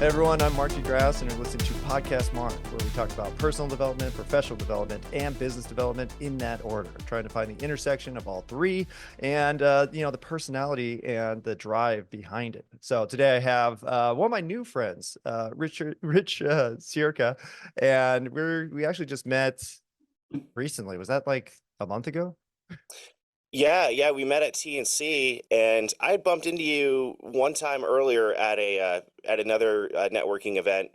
Hey everyone, I'm Mark de Grasse, and you're listening to Podcast Mark, where we talk about personal development, professional development, and business development in that order, trying to find the intersection of all three and, the personality and the drive behind it. So today I have one of my new friends, Rich Scierka, and we actually just met recently. Was that like a month ago? Yeah, we met at TNC, and I bumped into you one time earlier at another networking event,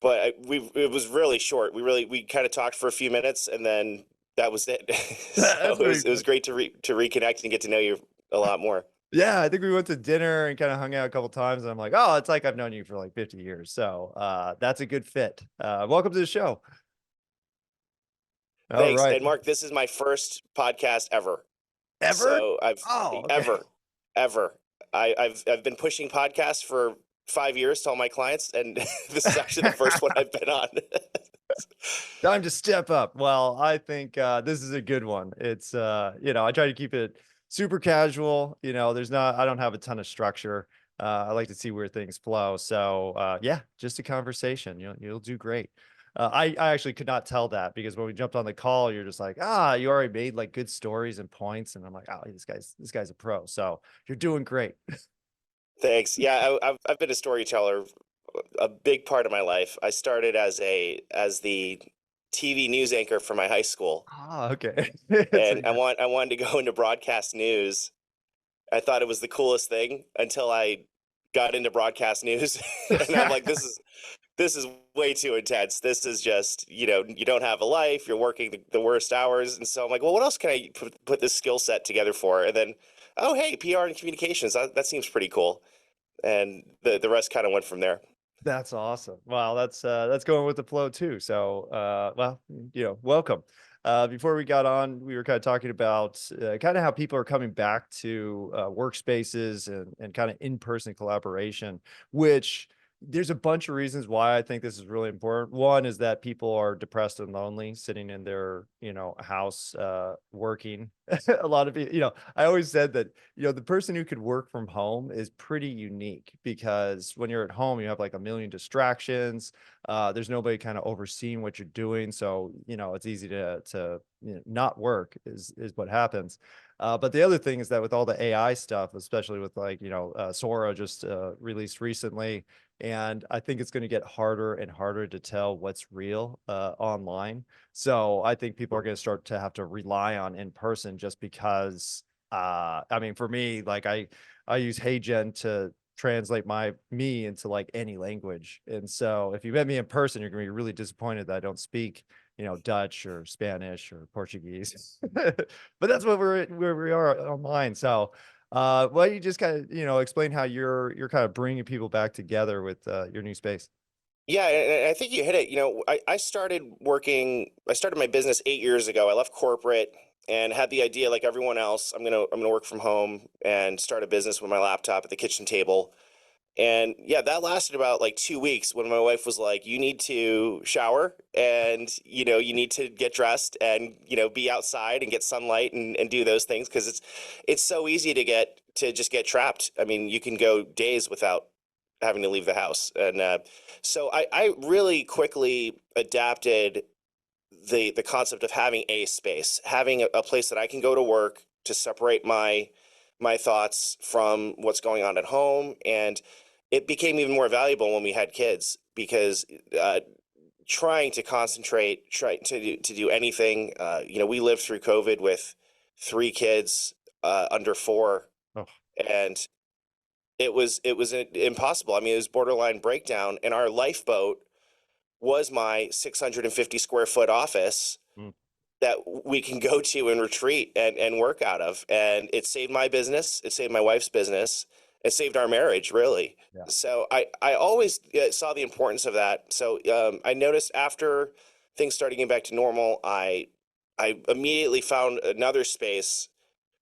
but it was really short. We kind of talked for a few minutes, and then that was it. So That's pretty it was good. great to reconnect and get to know you a lot more. Yeah, I think we went to dinner and kind of hung out a couple times, and I'm like, oh, it's like I've known you for like 50 years. So that's a good fit. Welcome to the show. All Thanks. right. And Mark, this is my first podcast ever. Ever? So I've Oh, okay. ever ever I've been pushing podcasts for 5 years to all my clients, and this is actually the first one I've been on. Time to step up. Well, I think this is a good one. It's I try to keep it super casual. I don't have a ton of structure. I like to see where things flow. So yeah, just a conversation. You'll do great. I actually could not tell that because when we jumped on the call, you're just like, you already made like good stories and points, and I'm like, oh, this guy's a pro. So you're doing great. Thanks. Yeah, I've been a storyteller a big part of my life. I started as the TV news anchor for my high school, Okay. So and I wanted to go into broadcast news. I thought it was the coolest thing until I got into broadcast news, and I'm like, this is way too intense. This is just, you don't have a life. You're working the worst hours. And so I'm like, well, what else can I put this skill set together for? And then, oh, hey, PR and communications. That seems pretty cool. And the rest kind of went from there. That's awesome. Wow, that's going with the flow too. So, welcome. Before we got on, we were kind of talking about kind of how people are coming back to workspaces and kind of in-person collaboration, which there's a bunch of reasons why I think this is really important. One is that people are depressed and lonely, sitting in their, house, working. A lot of people, I always said that the person who could work from home is pretty unique because when you're at home, you have like a million distractions. There's nobody kind of overseeing what you're doing. So, it's easy to not work is what happens. But the other thing is that with all the AI stuff, especially with like, Sora just released recently, and I think it's going to get harder and harder to tell what's real online. So I think people are going to start to have to rely on in person just because I mean for me like I use HeyGen to translate me into like any language. And so if you met me in person, you're going to be really disappointed that I don't speak, Dutch or Spanish or Portuguese. But that's what where we are online. So why don't you just kind of, explain how you're kind of bringing people back together with your new space? Yeah, and I think you hit it. I started my business 8 years ago. I left corporate and had the idea, like everyone else, I'm gonna work from home and start a business with my laptop at the kitchen table. And yeah, that lasted about like 2 weeks when my wife was like, you need to shower and, you need to get dressed and, be outside and get sunlight and do those things. Cause it's so easy to just get trapped. I mean, you can go days without having to leave the house. And so I really quickly adapted the concept of having a space, having a place that I can go to work to separate my thoughts from what's going on at home. And it became even more valuable when we had kids because trying to concentrate, try to do anything. We lived through COVID with three kids under four, Oh, and it was impossible. I mean, it was borderline breakdown, and our lifeboat was my 650 square foot office mm, that we can go to and retreat and work out of. And it saved my business. It saved my wife's business. It saved our marriage, really. yeah. So I always saw the importance of that. So I noticed after things started getting back to normal, I immediately found another space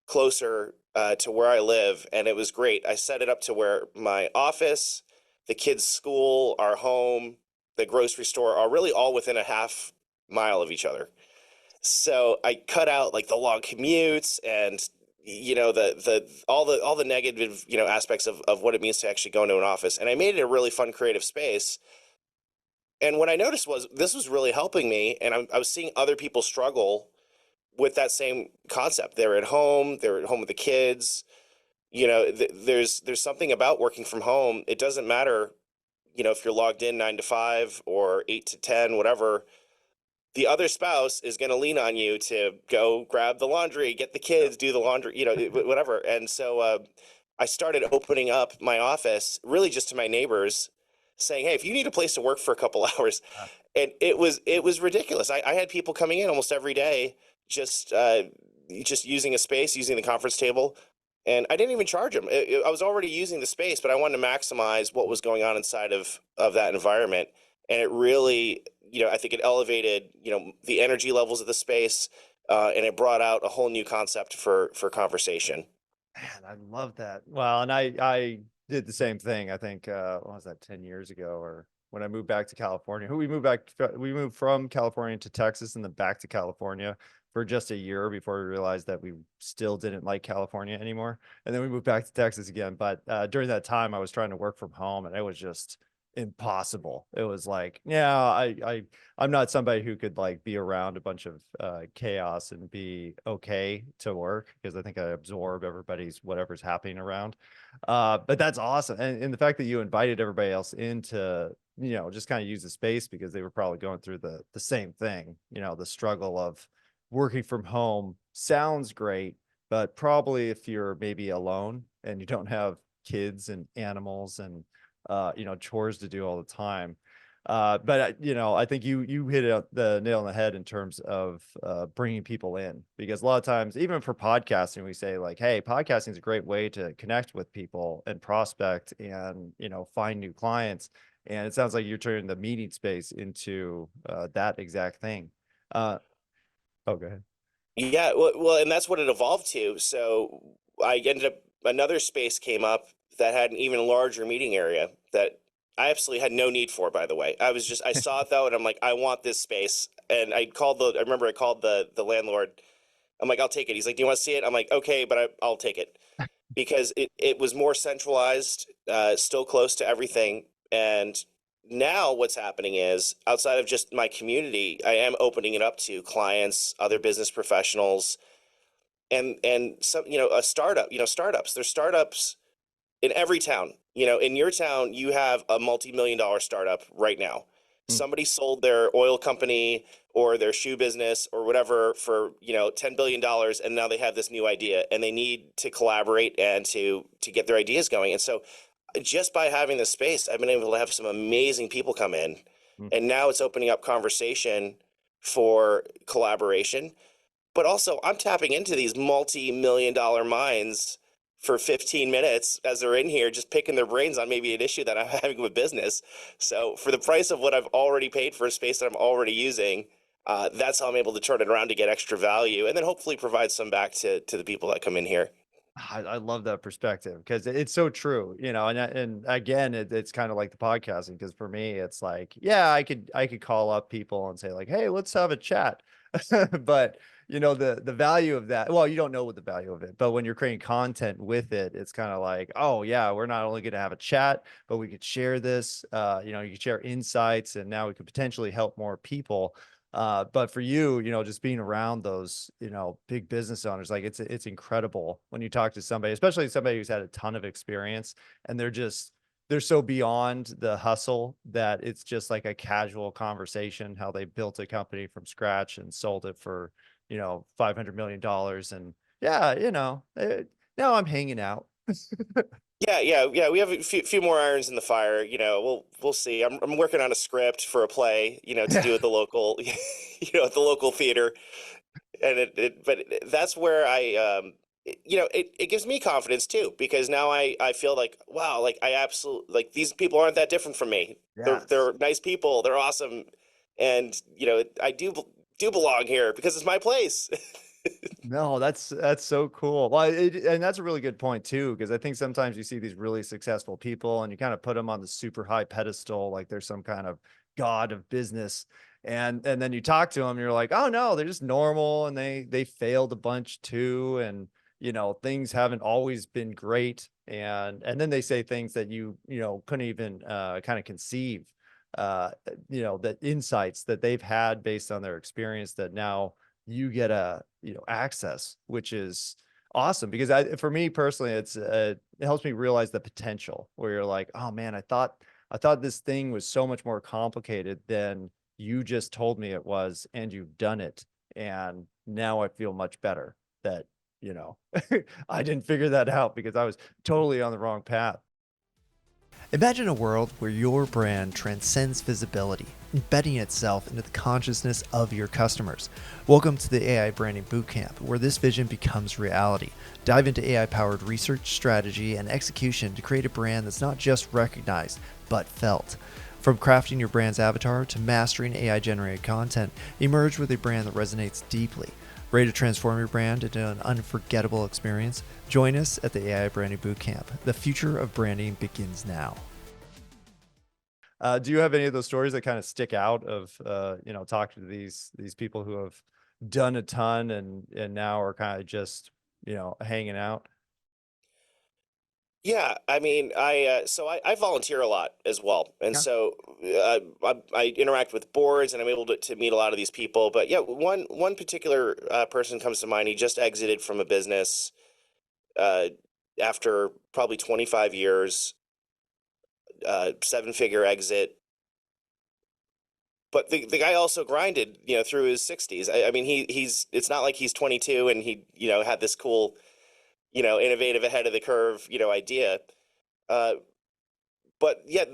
closer to where I live, and it was great. I set it up to where my office, the kids' school, our home, the grocery store are really all within a half mile of each other. So I cut out like the long commutes and all the negative, aspects of what it means to actually go into an office. And I made it a really fun, creative space. And what I noticed was this was really helping me. And I was seeing other people struggle with that same concept. They're at home with the kids. There's something about working from home. It doesn't matter, if you're logged in 9 to 5 or 8 to 10, whatever. The other spouse is going to lean on you to go grab the laundry, get the kids, do the laundry, whatever. And so I started opening up my office really just to my neighbors, saying, "Hey, if you need a place to work for a couple hours," Uh, and it was ridiculous. I had people coming in almost every day, just just using a space, using the conference table, and I didn't even charge them. I was already using the space, but I wanted to maximize what was going on inside of that environment, and it really, I think it elevated, the energy levels of the space, and it brought out a whole new concept for conversation. Man, I love that. Well, and I did the same thing. I think what was that, 10 years ago, or when I moved back to California. We moved from California to Texas and then back to California for just a year before we realized that we still didn't like California anymore. And then we moved back to Texas again. But during that time I was trying to work from home and it was just impossible. It was like, yeah, I'm not somebody who could like be around a bunch of chaos and be okay to work, because I think I absorb everybody's whatever's happening around. But that's awesome. And the fact that you invited everybody else in to, just kind of use the space because they were probably going through the same thing, the struggle of working from home sounds great, but probably if you're maybe alone and you don't have kids and animals and chores to do all the time. But I think you hit the nail on the head in terms of bringing people in, because a lot of times, even for podcasting, we say like, hey, podcasting is a great way to connect with people and prospect and find new clients. And it sounds like you're turning the meeting space into that exact thing. Uh, oh, go ahead. Yeah, well, and that's what it evolved to. So I ended up another space came up that had an even larger meeting area that I absolutely had no need for, by the way. I saw it though, and I'm like, I want this space. And I remember I called the landlord. I'm like, I'll take it. He's like, do you want to see it? I'm like, okay, but I'll take it because it was more centralized, still close to everything. And now what's happening is outside of just my community, I am opening it up to clients, other business professionals, and some, a startup, startups. There's startups in every town. In your town, you have a multi-million-dollar startup right now. Mm. Somebody sold their oil company or their shoe business or whatever for, $10 billion, and now they have this new idea and they need to collaborate and to get their ideas going. And so just by having this space, I've been able to have some amazing people come in, Mm. and now it's opening up conversation for collaboration. But also, I'm tapping into these multi-million-dollar minds for 15 minutes as they're in here, just picking their brains on maybe an issue that I'm having with business. So for the price of what I've already paid for a space that I'm already using, that's how I'm able to turn it around to get extra value, and then hopefully provide some back to the people that come in here. I love that perspective because it's so true, and again, it's kind of like the podcasting, because for me, it's like, yeah, I could call up people and say like, hey, let's have a chat. But the value of that, well, you don't know what the value of it, but when you're creating content with it, it's kind of like, oh yeah, we're not only going to have a chat, but we could share this, you could share insights, and now we could potentially help more people. But for you, just being around those, big business owners, like it's incredible when you talk to somebody, especially somebody who's had a ton of experience, and they're so beyond the hustle that it's just like a casual conversation, how they built a company from scratch and sold it for, $500 million. And yeah, now I'm hanging out. Yeah. We have a few more irons in the fire. We'll see. I'm working on a script for a play, to Yeah. do at the local, at the local theater, and that's where it gives me confidence too, because now I feel like, wow, like I absolutely, like, these people aren't that different from me. Yes. They're nice people. They're awesome, and I do belong here because it's my place. No, that's so cool. Well, and that's a really good point too, because I think sometimes you see these really successful people and you kind of put them on the super high pedestal, like they're some kind of god of business. And then you talk to them, you're like, oh no, they're just normal, and they failed a bunch too. And things haven't always been great. And then they say things that couldn't even kind of conceive, that insights that they've had based on their experience that now you get access, which is awesome. Because for me personally, it helps me realize the potential where you're like, oh man, I thought this thing was so much more complicated than you just told me it was, and you've done it. And now I feel much better that, you know, I didn't figure that out because I was totally on the wrong path. Imagine a world where your brand transcends visibility, embedding itself into the consciousness of your customers. Welcome to the AI Branding Bootcamp, where this vision becomes reality. Dive into AI-powered research, strategy, and execution to create a brand that's not just recognized, but felt. From crafting your brand's avatar to mastering AI-generated content, emerge with a brand that resonates deeply. Ready to transform your brand into an unforgettable experience? Join us at the AI Branding Bootcamp. The future of branding begins now. Do you have any of those stories that kind of stick out of, talking to these people who have done a ton and now are kind of just, hanging out? Yeah, I mean, I volunteer a lot as well, and Yeah. so I interact with boards, and I'm able to meet a lot of these people. But yeah, one particular person comes to mind. He just exited from a business uh, after probably 25 years, seven-figure exit. But the guy also grinded, through his 60s. I mean, he's it's not like he's 22 and he had this cool, innovative, ahead of the curve, idea. Uh, but yeah,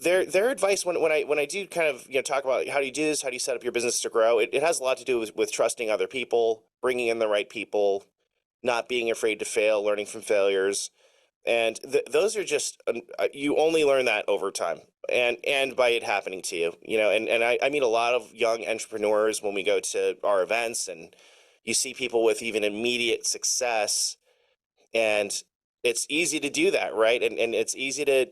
their advice when I do kind of talk about how do you do this, how do you set up your business to grow, it has a lot to do with trusting other people, bringing in the right people, not being afraid to fail, learning from failures, and those are just you only learn that over time and by it happening to you, and I meet a lot of young entrepreneurs when we go to our events, and you see people with even immediate success, and it's easy to do that, right? And it's easy to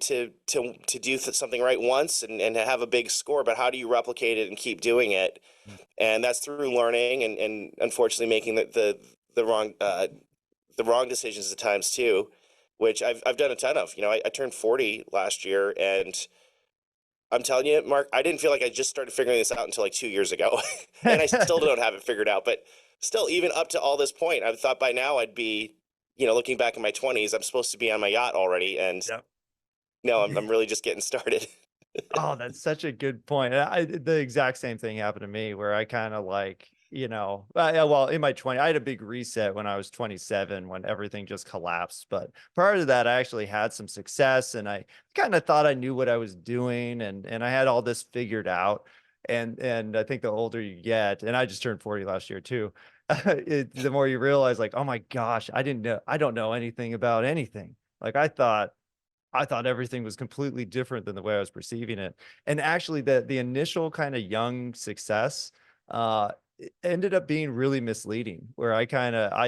do something right once and have a big score, but how do you replicate it and keep doing it? Mm. And that's through learning and unfortunately making the wrong decisions at times too, which I've done a ton of. I turned 40 last year, and I'm telling you, Mark, I didn't feel like I just started figuring this out until like 2 years ago, and I still don't have it figured out. But still, even up to all this point, I thought by now I'd be, looking back in my 20s, I'm supposed to be on my yacht already, and Yep. no, I'm really just getting started. Oh, that's such a good point. The exact same thing happened to me where I kind of like, yeah, well, in my 20, I had a big reset when I was 27 when everything just collapsed. But prior to that, I actually had some success and I kind of thought I knew what I was doing and I had all this figured out. And I think the older you get, and I just turned 40 last year too, the more you realize like, oh my gosh, I don't know anything about anything. Like I thought everything was completely different than the way I was perceiving it. And actually the initial kind of young success ended up being really misleading where I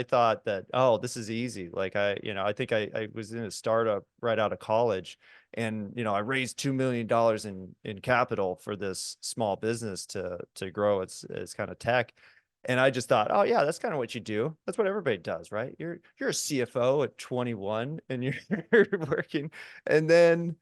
thought that, oh, this is easy. Like I think I was in a startup right out of college and I raised $2 million in capital for this small business to grow its kind of tech. And I just thought, oh yeah, that's kind of what you do. That's what everybody does, right? You're a CFO at 21 and you're working, and then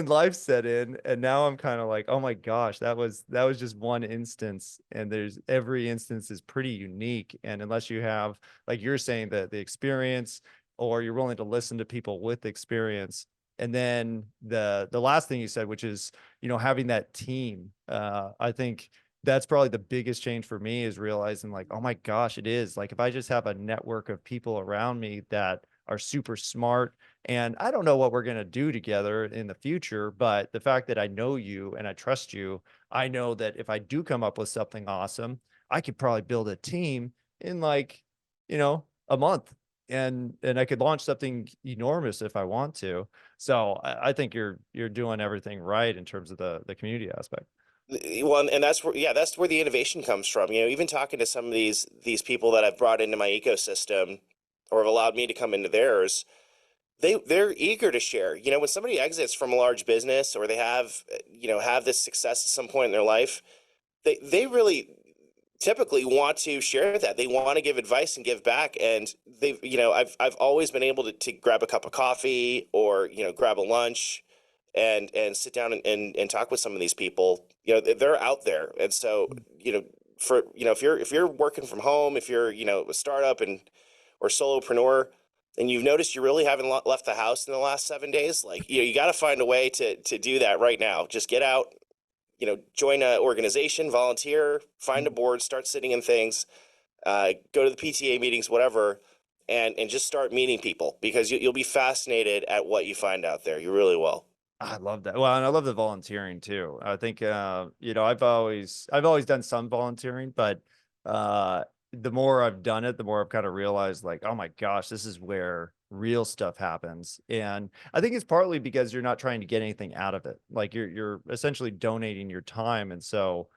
life set in, and now I'm kind of like, oh my gosh, that was just one instance, and there's every instance is pretty unique. And unless you have, like you're saying, the experience, or you're willing to listen to people with experience, and then the last thing you said, which is having that team, I think that's probably the biggest change for me is realizing like, oh my gosh, it is like if I just have a network of people around me that are super smart, and I don't know what we're going to do together in the future, but the fact that I know you and I trust you, I know that if I do come up with something awesome, I could probably build a team in like, a month, and I could launch something enormous if I want to. So I think you're doing everything right in terms of the community aspect. Well, and that's where the innovation comes from. Even talking to some of these people that I've brought into my ecosystem or have allowed me to come into theirs, they're eager to share. When somebody exits from a large business or they have this success at some point in their life, they really typically want to share that. They want to give advice and give back. And I've always been able to grab a cup of coffee or, grab a lunch and sit down and talk with some of these people. They're out there. And so, if you're working from home, if you're, a startup or solopreneur, and you've noticed you really haven't left the house in the last 7 days, like, you got to find a way to do that right now. Just get out, join an organization, volunteer, find a board, start sitting in things, go to the PTA meetings, whatever, and just start meeting people, because you'll be fascinated at what you find out there. You really will. I love that. Well, and I love the volunteering too. I think I've always done some volunteering, but the more I've done it, the more I've kind of realized like, oh my gosh, this is where real stuff happens. And I think it's partly because you're not trying to get anything out of it. Like you're essentially donating your time. And so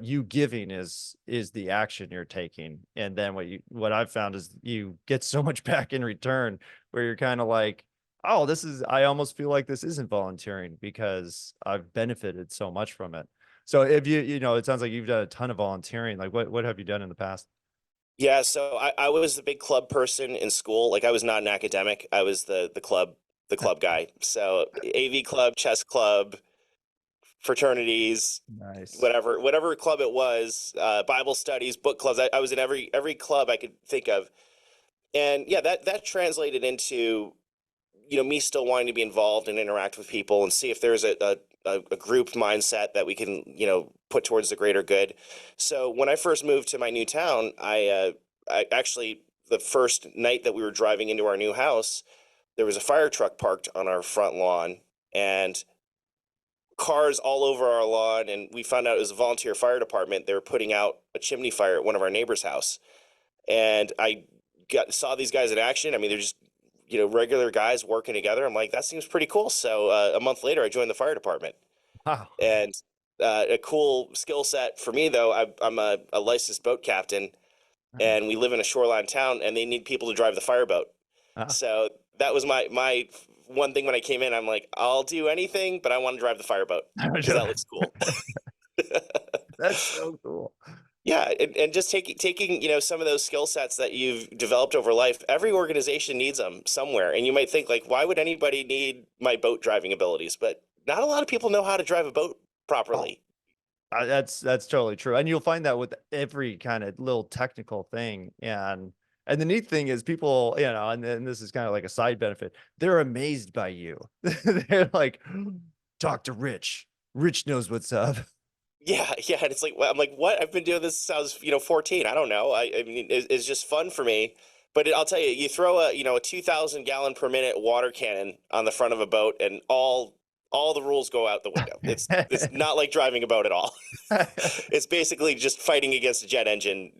you giving is the action you're taking. And then what I've found is you get so much back in return where you're kind of like, oh, I almost feel like this isn't volunteering because I've benefited so much from it. So if it sounds like you've done a ton of volunteering. Like what have you done in the past? Yeah, so I was a big club person in school. Like, I was not an academic. I was the club guy. So AV club, chess club, fraternities, Nice. whatever club it was, Bible studies, book clubs. I was in every club I could think of. And yeah, that translated into, me still wanting to be involved and interact with people and see if there's a group mindset that we can, put towards the greater good. So when I first moved to my new town, I actually, the first night that we were driving into our new house, there was a fire truck parked on our front lawn, and cars all over our lawn. And we found out it was a volunteer fire department. They were putting out a chimney fire at one of our neighbors' house. And I saw these guys in action. I mean, they're just, regular guys working together. I'm like, that seems pretty cool. So a month later, I joined the fire department. Wow. And a cool skill set for me, though, I'm a licensed boat captain, Nice. and we live in a shoreline town, and they need people to drive the fireboat. Ah. So that was my one thing when I came in. I'm like, I'll do anything, but I want to drive the fireboat because that looks cool. That's so cool. Yeah, and just taking some of those skill sets that you've developed over life. Every organization needs them somewhere, and you might think like, why would anybody need my boat driving abilities? But not a lot of people know how to drive a boat Oh, properly. that's totally true. And you'll find that with every kind of little technical thing. And the neat thing is people, and this is kind of like a side benefit, they're amazed by you. They're like, talk to Rich. Rich knows what's up. Yeah, yeah, and it's like, well, I'm like, what? I've been doing this since I was, 14. I don't know. I mean, it's just fun for me. But I'll tell you, you throw a 2,000 gallon per minute water cannon on the front of a boat, and all the rules go out the window. It's not like driving a boat at all. It's basically just fighting against a jet engine,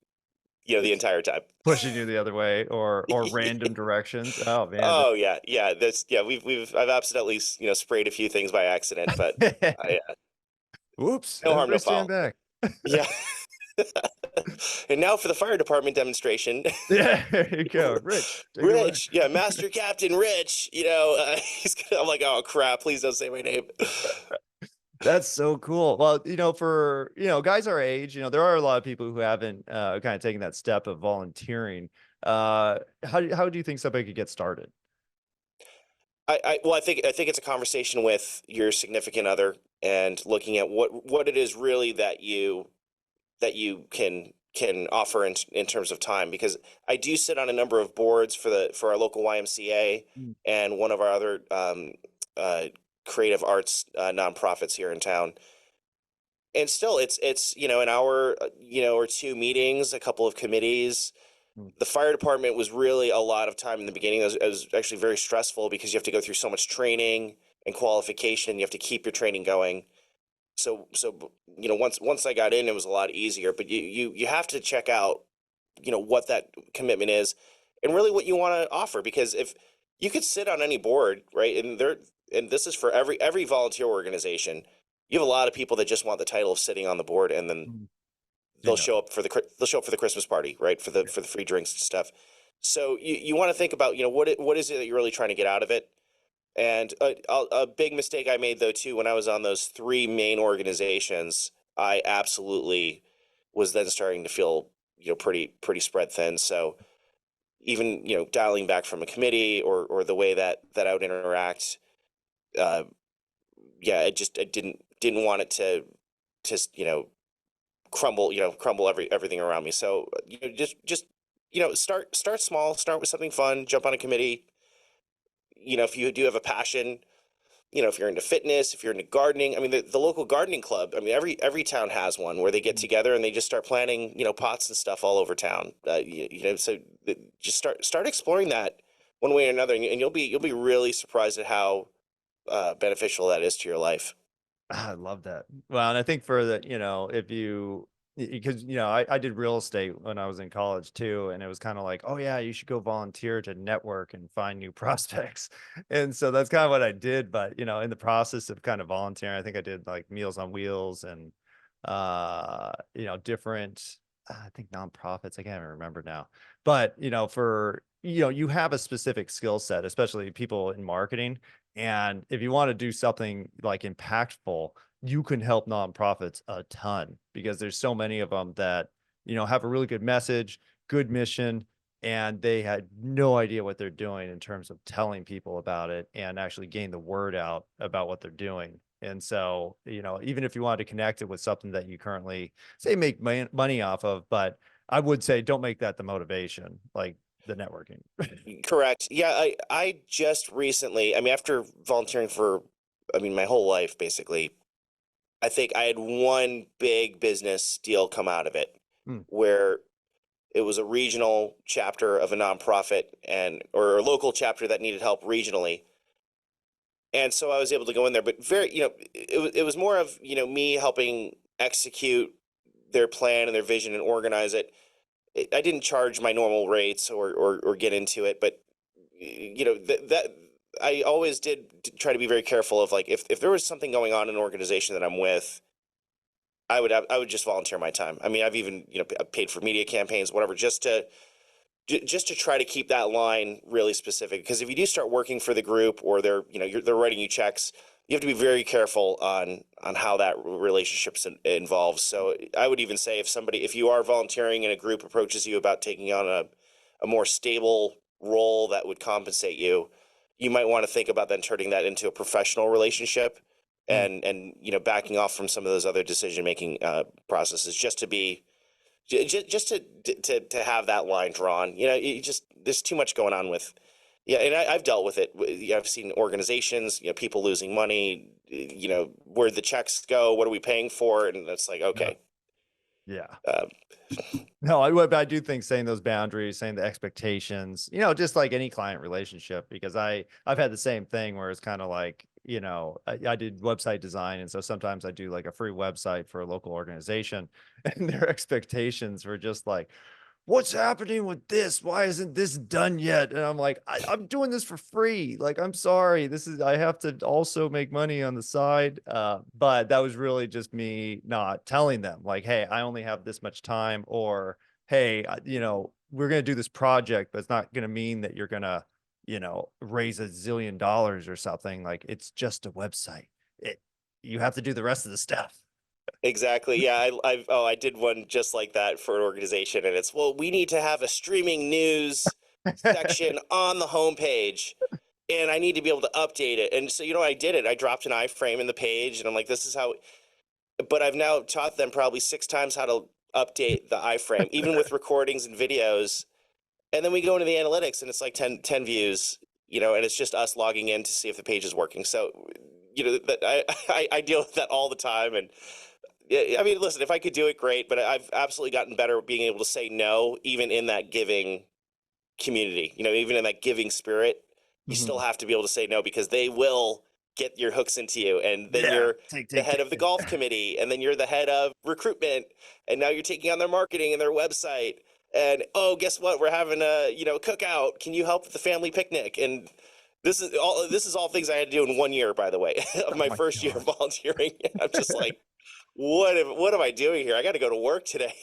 the It's entire time. pushing you the other way or random directions. Oh man. Oh yeah, yeah. I've accidentally sprayed a few things by accident, but Whoops, no harm, everybody no stand foul. back. Yeah. And now for the fire department demonstration. Yeah, there you go. Rich, take it away. Rich, yeah, Master Captain Rich. I'm like, oh crap! Please don't say my name. That's so cool. Well, for, guys our age, there are a lot of people who haven't kind of taken that step of volunteering. How do you think somebody could get started? Well, I think it's a conversation with your significant other and looking at what it is really that you can offer in terms of time, because I do sit on a number of boards for our local YMCA Mm, and one of our other uh, creative arts nonprofits here in town. And still, it's an hour or two meetings, a couple of committees. mm, The fire department was really a lot of time in the beginning. It was actually very stressful because you have to go through so much training and qualification. You have to keep your training going. So once I got in, it was a lot easier. But you have to check out what that commitment is and really what you want to offer, because if you could sit on any board, right, and this is for every volunteer organization. You have a lot of people that just want the title of sitting on the board, and then mm. they'll Bingo. show up for the Christmas party, right, for the Yeah. free drinks and stuff. So you want to think about what is it that you're really trying to get out of it. And a big mistake I made, though, too, when I was on those three main organizations, I absolutely was then starting to feel, pretty spread thin. So even, dialing back from a committee or the way that I would interact, uh, yeah, I didn't want it to just, crumble everything around me. So, just, start small, start with something fun, jump on a committee. If you do have a passion, if you're into fitness, if you're into gardening, I mean, the local gardening club, I mean, every town has one where they get together and they just start planting, pots and stuff all over town. So just start exploring that one way or another, and you'll be really surprised at how beneficial that is to your life. I love that. Well, and I think for the, if you, because, I did real estate when I was in college too. And it was kind of like, oh yeah, you should go volunteer to network and find new prospects. And so that's kind of what I did. But, in the process of kind of volunteering, I think I did like Meals on Wheels and, different, I think nonprofits, I can't even remember now. But, you have a specific skill set, especially people in marketing. And if you want to do something like impactful, you can help nonprofits a ton because there's so many of them that, have a really good message, good mission, and they had no idea what they're doing in terms of telling people about it and actually gain the word out about what they're doing. And so, even if you wanted to connect it with something that you currently say make money off of, but I would say don't make that the motivation, like the networking. Correct. Yeah, I just recently, I mean, after volunteering for, I mean, my whole life basically, I think I had one big business deal come out of it Mm, where it was a regional chapter of a nonprofit and or a local chapter that needed help regionally. And so I was able to go in there, but it was more of, me helping execute their plan and their vision and organize it. I didn't charge my normal rates or get into it, but that I always did try to be very careful of like if there was something going on in an organization that I'm with, I would just volunteer my time. I mean, I've even paid for media campaigns, whatever, just to try to keep that line really specific. Because if you do start working for the group or they're writing you checks, you have to be very careful on how that relationship's involves. So I would even say if you are volunteering and a group approaches you about taking on a more stable role that would compensate you, you might want to think about then turning that into a professional relationship mm. and backing off from some of those other decision making processes just to be just to have that line drawn. You just there's too much going on with. Yeah, and I've dealt with it. I've seen organizations, people losing money. Where the checks go, what are we paying for? And it's like, Yeah. okay, Yeah. uh, No, I do think saying those boundaries, saying the expectations, just like any client relationship, because I've had the same thing where it's kind of like, I did website design. And so sometimes I do like a free website for a local organization and their expectations were just like, what's happening with this? Why isn't this done yet? And I'm like, I'm doing this for free. Like, I'm sorry. I have to also make money on the side. But that was really just me not telling them like, hey, I only have this much time or, hey, we're going to do this project, but it's not going to mean that you're going to, raise $1 zillion or something. Like it's just a website. It, you have to do the rest of the stuff. exactly. Yeah, I did one just like that for an organization, and it's well, we need to have a streaming news section on the homepage. And I need to be able to update it. And so, I did it. I dropped an iframe in the page, and I'm like, this is how. But I've now taught them probably 6 times how to update the iframe, even with recordings and videos. And then we go into the analytics, and it's like 10 views, and it's just us logging in to see if the page is working. So, that I deal with that all the time. And yeah, I mean, listen, if I could do it, great. But I've absolutely gotten better at being able to say no, even in that giving community, even in that giving spirit, you still Mhm. have to be able to say no because they will get your hooks into you. And then Yeah. you're Take, the take, head of the take. golf committee, and then you're the head of recruitment, and now you're taking on their marketing and their website. And oh, guess what? We're having a cookout. Can you help with the family picnic? And this is all things I had to do in 1 year, by the way, of Oh my my first year gosh. volunteering. I'm just like, what am I doing here? I got to go to work today.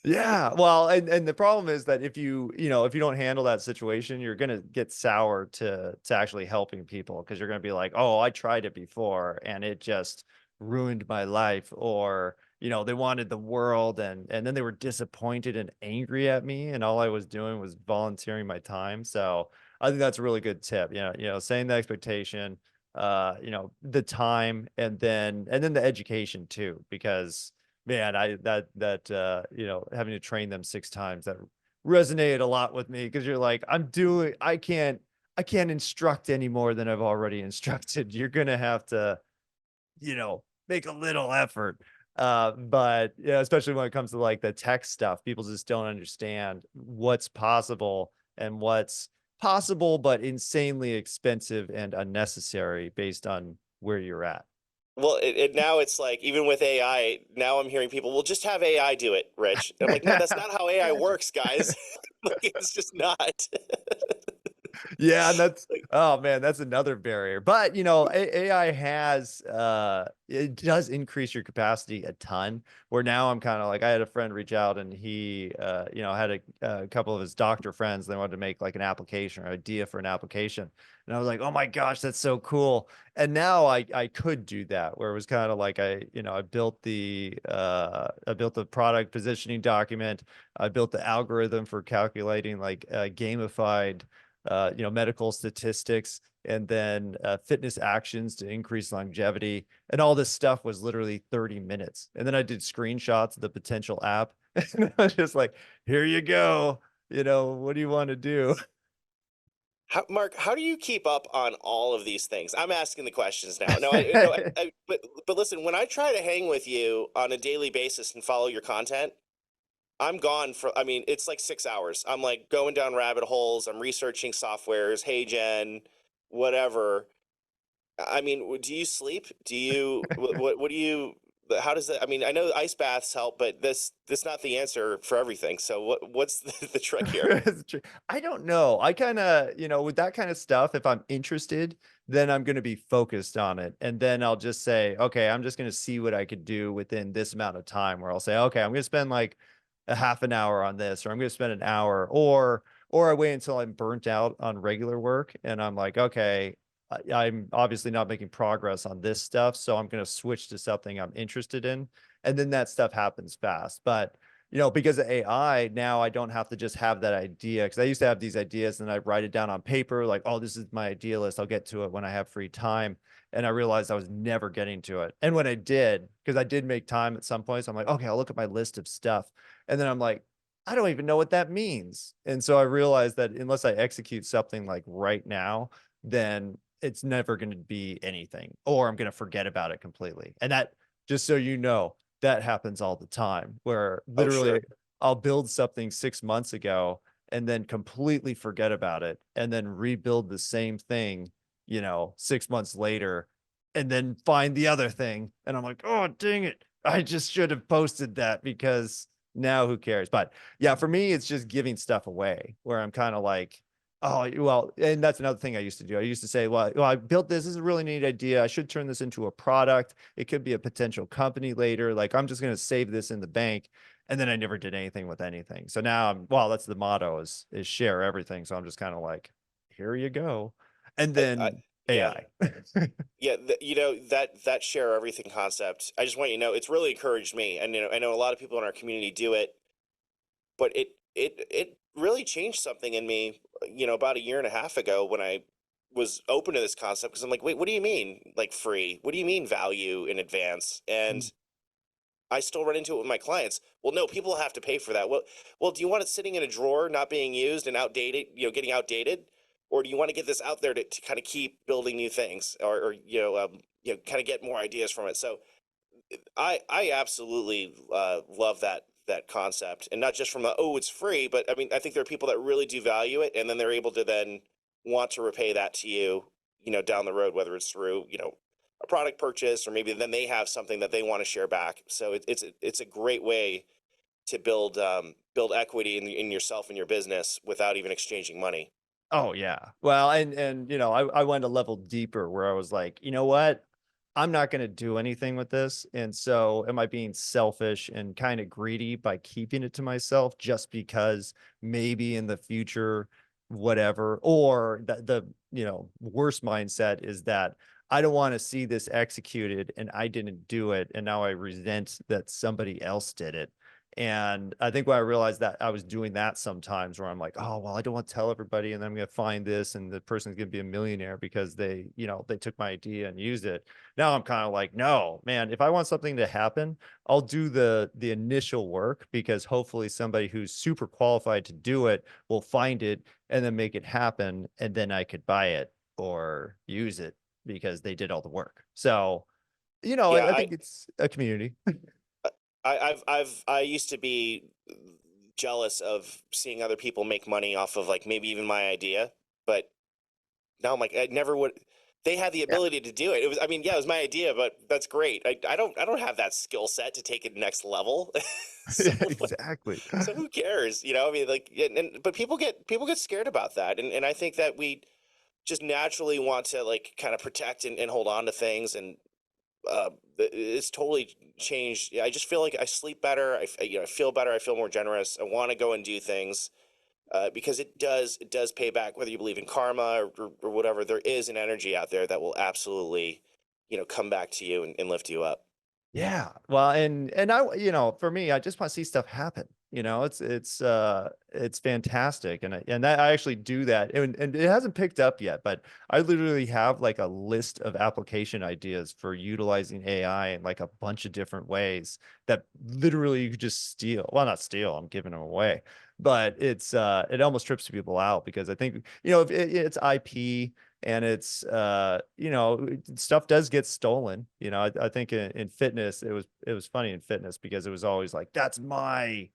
Yeah, well, and the problem is that if you don't handle that situation, you're gonna get sour to actually helping people because you're gonna be like, "Oh, I tried it before and it just ruined my life," or, they wanted the world, and then they were disappointed and angry at me, and all I was doing was volunteering my time. So I think that's a really good tip. Saying the expectation, the time, and then the education too, because man, having to train them 6 times, that resonated a lot with me, because you're like, I can't instruct any more than I've already instructed. You're gonna have to, make a little effort. But yeah, especially when it comes to like the tech stuff, people just don't understand what's possible, and what's possible but insanely expensive and unnecessary based on where you're at. Well, now it's like, even with AI, now I'm hearing people, "Well, just have AI do it, Rich." And I'm like, "No, that's not how AI works, guys." Like, it's just not. Yeah, and that's Like, oh man, that's another barrier. But AI has it does increase your capacity a ton. Where now I'm kind of like, I had a friend reach out, and he had a couple of his doctor friends. They wanted to make like an application or idea for an application. And I was like, oh my gosh, that's so cool. And now I could do that, where it was kind of like, I built the product positioning document. I built the algorithm for calculating like gamified medical statistics, and then fitness actions to increase longevity. And all this stuff was literally 30 minutes. And then I did screenshots of the potential app. And I was just like, here you go. What do you want to do? Mark, how do you keep up on all of these things? I'm asking the questions now. No, I no, but listen, when I try to hang with you on a daily basis and follow your content, I'm gone for, I mean, it's like 6 hours. I'm like going down rabbit holes. I'm researching softwares, Hey Gen, whatever. I mean, do you sleep? Do you, what do you, how does that, I mean, I know ice baths help, but this not the answer for everything. So what's the trick here? It's true. I don't know. I kind of, with that kind of stuff, if I'm interested, then I'm going to be focused on it. And then I'll just say, okay, I'm just going to see what I could do within this amount of time, where I'll say, okay, I'm going to spend like a half an hour on this, or I'm going to spend an hour, or I wait until I'm burnt out on regular work, and I'm like, okay, I'm obviously not making progress on this stuff, so I'm going to switch to something I'm interested in. And then that stuff happens fast. But because of AI, now I don't have to just have that idea, because I used to have these ideas and I write it down on paper, like, oh, this is my idea list. I'll get to it when I have free time. And I realized I was never getting to it. And when I did, because I did make time at some points, I'm like, okay, I'll look at my list of stuff. And then I'm like, I don't even know what that means. And so I realized that unless I execute something like right now, then it's never going to be anything, or I'm going to forget about it completely. And that, just so you know, that happens all the time, where Oh, literally sure. I'll build something 6 months ago and then completely forget about it, and then rebuild the same thing, 6 months later, and then find the other thing. And I'm like, oh, dang it. I just should have posted that, because now who cares? But yeah, for me, it's just giving stuff away, where I'm kind of like, oh, well, and that's another thing I used to do. I used to say, well, I built this. This is a really neat idea. I should turn this into a product. It could be a potential company later. Like, I'm just going to save this in the bank. And then I never did anything with anything. So now well, that's the motto, is share everything. So I'm just kind of like, here you go. And I then yeah. AI. Yeah, that share everything concept. I just want you to know it's really encouraged me, and I know a lot of people in our community do it, but it really changed something in me. About a year and a half ago, when I was open to this concept, because I'm like, wait, what do you mean like free? What do you mean value in advance? And I still run into it with my clients. Well, no, people have to pay for that. Well, do you want it sitting in a drawer, not being used and outdated, getting outdated? Or do you want to get this out there to kind of keep building new things, or kind of get more ideas from it? So I absolutely love that concept, and not just from the, oh, it's free, but I mean, I think there are people that really do value it, and then they're able to then want to repay that to you, down the road, whether it's through a product purchase, or maybe then they have something that they want to share back. So it's a great way to build equity in yourself and your business without even exchanging money. Oh yeah. Well, and I went a level deeper, where I was like, you know what? I'm not going to do anything with this. And so am I being selfish and kind of greedy by keeping it to myself, just because maybe in the future, whatever, or the worst mindset is that I don't want to see this executed and I didn't do it. And now I resent that somebody else did it. And I think when I realized that I was doing that sometimes where I'm like, oh, well, I don't want to tell everybody and then I'm going to find this and the person's going to be a millionaire because they, they took my idea and used it. Now I'm kind of like, no, man, if I want something to happen, I'll do the initial work because hopefully somebody who's super qualified to do it will find it and then make it happen. And then I could buy it or use it because they did all the work. So, Yeah, I think it's a community. I used to be jealous of seeing other people make money off of like maybe even my idea, but now I'm like, I never would. They had the Yeah, ability to do it. It was, I mean, yeah, it was my idea, but that's great. I don't have that skill set to take it next level. So, exactly. so who cares? I mean, like, but people get scared about that, and I think that we just naturally want to like kind of protect and hold on to things, and it's totally changed. Yeah, I just feel like I sleep better. I feel better. I feel more generous. I want to go and do things because it does pay back. Whether you believe in karma or whatever, there is an energy out there that will absolutely, come back to you and lift you up. Yeah. Well, and I, for me, I just want to see stuff happen. It's fantastic. And that I actually do that. And it hasn't picked up yet, but I literally have like a list of application ideas for utilizing AI in like a bunch of different ways that literally you could just steal. Well, not steal, I'm giving them away. But it almost trips people out because I think, if it's IP and it's stuff does get stolen. I think in fitness it was funny in fitness because it was always like that's my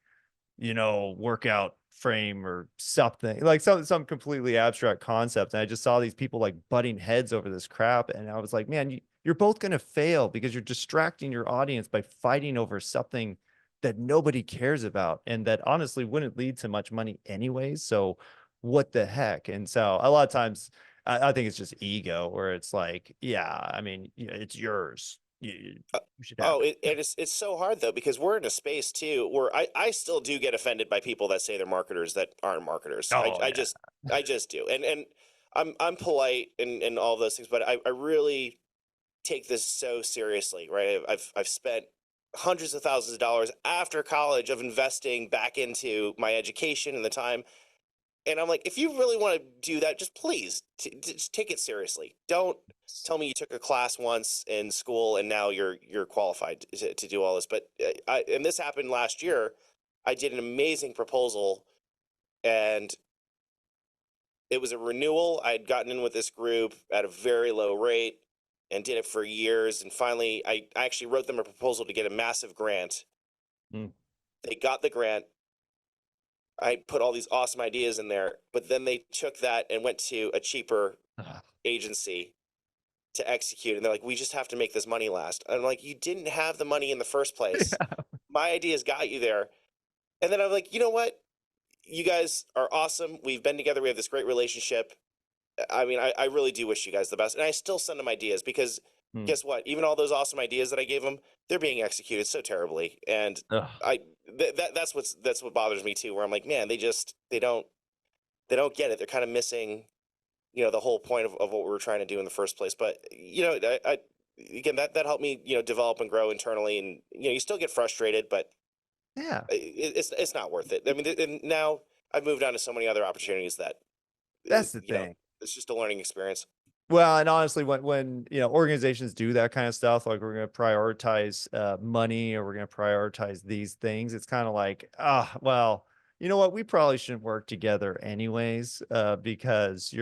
workout frame or something like some completely abstract concept, and I just saw these people like butting heads over this crap and I was like, man, you're both going to fail because you're distracting your audience by fighting over something that nobody cares about and that honestly wouldn't lead to much money anyways, so what the heck. And so a lot of times I think it's just ego where it's like, yeah, I mean, it's yours, you should have Oh, it. it's so hard though because we're in a space too where I still do get offended by people that say they're marketers that aren't marketers. Oh yeah. I just do, and I'm polite and all those things, but I really take this so seriously, right? I've spent hundreds of thousands of dollars after college of investing back into my education and the time. And I'm like, if you really want to do that, just please just take it seriously. Don't tell me you took a class once in school and now you're qualified to do all this. But and this happened last year. I did an amazing proposal, and it was a renewal. I had gotten in with this group at a very low rate and did it for years. And finally, I actually wrote them a proposal to get a massive grant. Mm. They got the grant. I put all these awesome ideas in there, but then they took that and went to a cheaper Ugh. agency to execute. And they're like, we just have to make this money last. And I'm like, you didn't have the money in the first place. My ideas got you there. And then I'm like, you know what? You guys are awesome. We've been together. We have this great relationship. I mean, I really do wish you guys the best. And I still send them ideas because Mm. guess what? Even all those awesome ideas that I gave them, they're being executed so terribly. And Ugh. I, that's what bothers me too, where I'm like, man, they don't get it. They're kind of missing, the whole point of what we were trying to do in the first place. But, again, that helped me, develop and grow internally. And, you still get frustrated, but Yeah, it's not worth it. I mean, and now I've moved on to so many other opportunities that, that's the thing. it's just a learning experience. Well, and honestly, when organizations do that kind of stuff, like we're going to prioritize money or we're going to prioritize these things, it's kind of like, well, you know what? We probably shouldn't work together anyways, because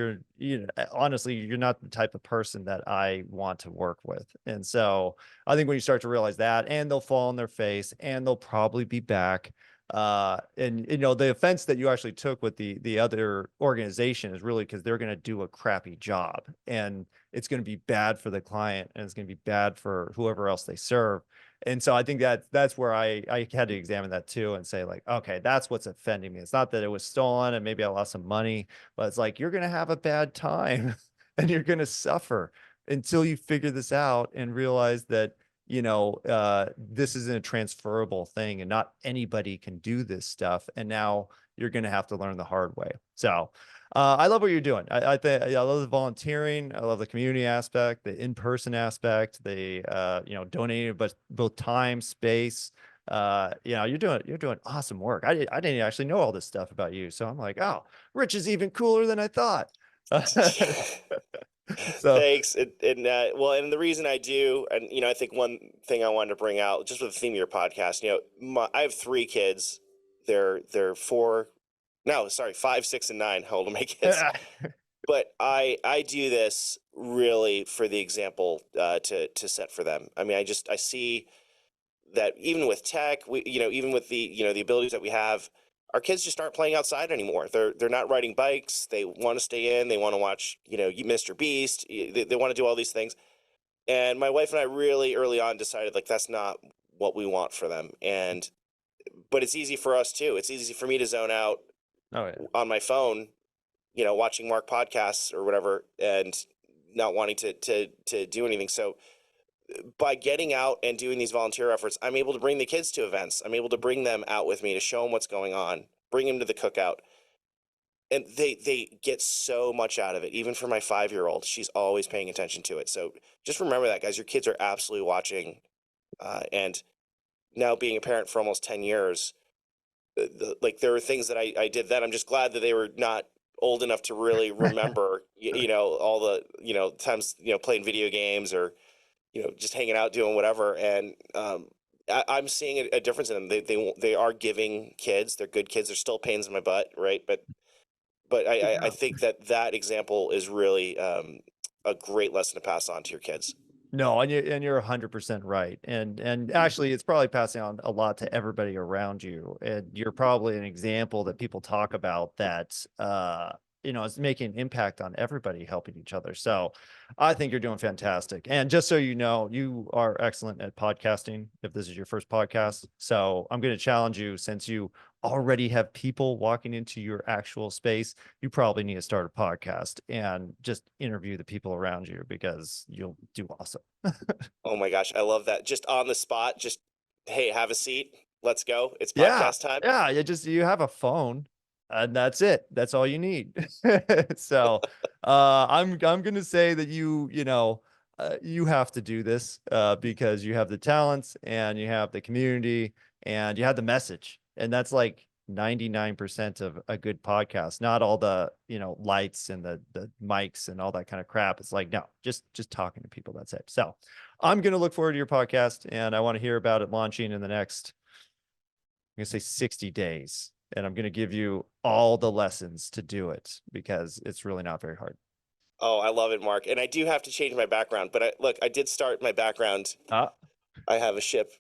honestly, you're not the type of person that I want to work with. And so I think when you start to realize that, and they'll fall on their face, and they'll probably be back, and the offense that you actually took with the other organization is really because they're going to do a crappy job and it's going to be bad for the client and it's going to be bad for whoever else they serve. And so I think that's where I had to examine that too and say like, okay, that's what's offending me. It's not that it was stolen and maybe I lost some money, but it's like you're going to have a bad time and you're going to suffer until you figure this out and realize that this isn't a transferable thing and not anybody can do this stuff. And now you're going to have to learn the hard way. So, I love what you're doing. I think I love the volunteering. I love the community aspect, the in-person aspect, the donating, but both time, space. You're doing awesome work. I didn't actually know all this stuff about you, so I'm like, oh, Rich is even cooler than I thought. So Thanks. Well, and the reason I do, and I think one thing I wanted to bring out, just with the theme of your podcast, I have three kids. They're four, no, sorry, 5, 6, and 9. How old are my kids? But I do this really for the example to set for them. I mean, I see that even with tech, even with the abilities that we have, our kids just aren't playing outside anymore. They're not riding bikes. They want to stay in. They want to watch, Mr. Beast. They want to do all these things. And my wife and I really early on decided like that's not what we want for them. But it's easy for us too. It's easy for me to zone out oh yeah. on my phone, watching Mark podcasts or whatever, and not wanting to do anything. So by getting out and doing these volunteer efforts, I'm able to bring the kids to events. I'm able to bring them out with me to show them what's going on, bring them to the cookout. And they get so much out of it. Even for my 5-year-old, she's always paying attention to it. So just remember that, guys. Your kids are absolutely watching. And now being a parent for almost 10 years, like there were things that I did then. I'm just glad that they were not old enough to really remember, all the, times, playing video games or, just hanging out doing whatever. And I'm seeing a difference in them. They are giving kids. They're good kids. They're still pains in my butt, right? But Good I job. think that example is really a great lesson to pass on to your kids. No, and you're 100% right. And actually it's probably passing on a lot to everybody around you. And you're probably an example that people talk about that is making an impact on everybody helping each other. So I think you're doing fantastic. And just so you know, you are excellent at podcasting if this is your first podcast. So I'm going to challenge you, since you already have people walking into your actual space, you probably need to start a podcast and just interview the people around you, because you'll do awesome. Oh my gosh, I love that. Just on the spot, just hey, have a seat. Let's go. It's Yeah. podcast time. Yeah. You have a phone and that's it. That's all you need. So I'm gonna say that you have to do this because you have the talents and you have the community and you have the message. And that's like 99% of a good podcast, not all the lights and the mics and all that kind of crap. It's like, no, just talking to people. That's it. So I'm gonna look forward to your podcast, and I want to hear about it launching in the next, I'm gonna say 60 days. And I'm gonna give you all the lessons to do it, because it's really not very hard. Oh, I love it, Mark. And I do have to change my background, but I did start my background. Ah, I have a ship,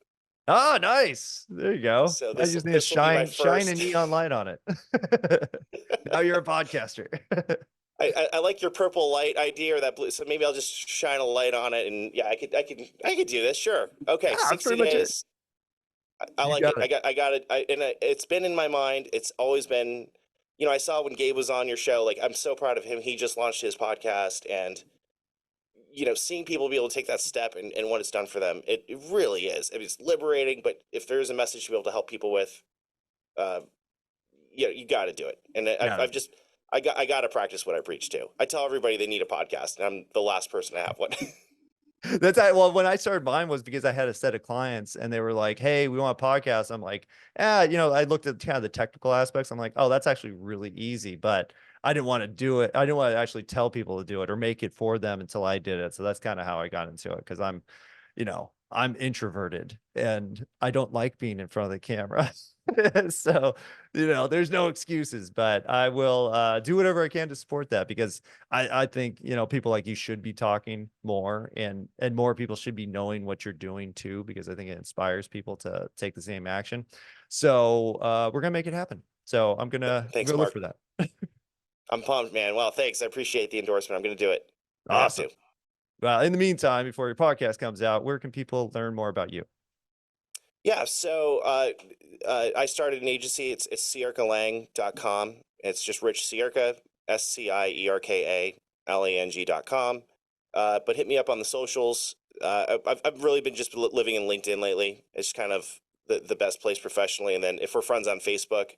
nice. There you go. so I this just need to this will be my shine a first. neon light on it. Now you're a podcaster. I like your purple light idea or that blue. So maybe I'll just shine a light on it, and yeah, I could do this. Sure. Okay, Yeah, that's 60 pretty much it. days. I You like got it. it. I got it. It's been in my mind. It's always been, I saw when Gabe was on your show, like I'm so proud of him. He just launched his podcast, and seeing people be able to take that step and what it's done for them, it really is. I mean, it's liberating, but if there is a message to be able to help people with, uh, you got to do it. And Yeah. I got to practice what I preach too. I tell everybody they need a podcast, and I'm the last person to have one. Well, when I started mine was because I had a set of clients and they were like, "Hey, we want a podcast." I'm like, I looked at kind of the technical aspects. I'm like, "Oh, that's actually really easy," but I didn't want to do it. I didn't want to actually tell people to do it or make it for them until I did it. So that's kind of how I got into it, because I'm introverted and I don't like being in front of the camera. So, there's no excuses, but I will do whatever I can to support that, because I think, people like you should be talking more, and more people should be knowing what you're doing too, because I think it inspires people to take the same action. So, we're gonna make it happen. So I'm gonna I'm Thanks, gonna look Mark. for that. I'm pumped, man. Well, thanks. I appreciate the endorsement. I'm going to do it. I have Awesome. to. Well, in the meantime, before your podcast comes out, where can people learn more about you? Yeah. So I started an agency. It's scierkalang.com. It's just Rich Scierka, SCIERKALANG.com. But hit me up on the socials. I've really been just living in LinkedIn lately. It's kind of the best place professionally. And then if we're friends on Facebook,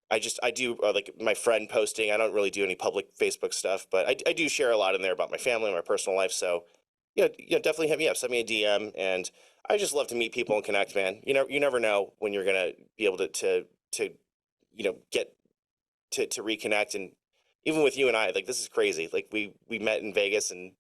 I do like my friend posting. I don't really do any public Facebook stuff, but I do share a lot in there about my family and my personal life. So yeah, definitely hit me up, send me a DM, and I just love to meet people and connect, man. You never know when you're gonna be able to get to reconnect. And even with you and I, like, this is crazy. Like, we met in Vegas and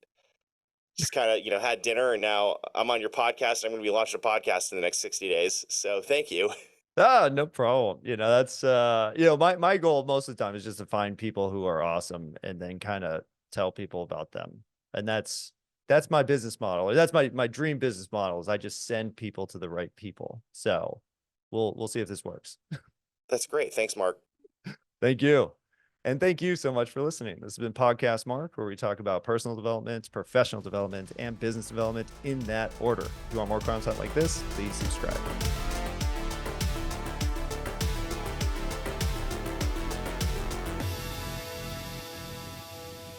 just kind of had dinner, and now I'm on your podcast. I'm going to be launching a podcast in the next 60 days. So thank you. Ah, no problem. That's my goal most of the time is just to find people who are awesome and then kind of tell people about them. And that's my business model. Or that's my dream business model is I just send people to the right people. So we'll see if this works. That's great. Thanks, Mark. Thank you. And thank you so much for listening. This has been Podcast Mark, where we talk about personal development, professional development, and business development in that order. If you want more content like this, please subscribe.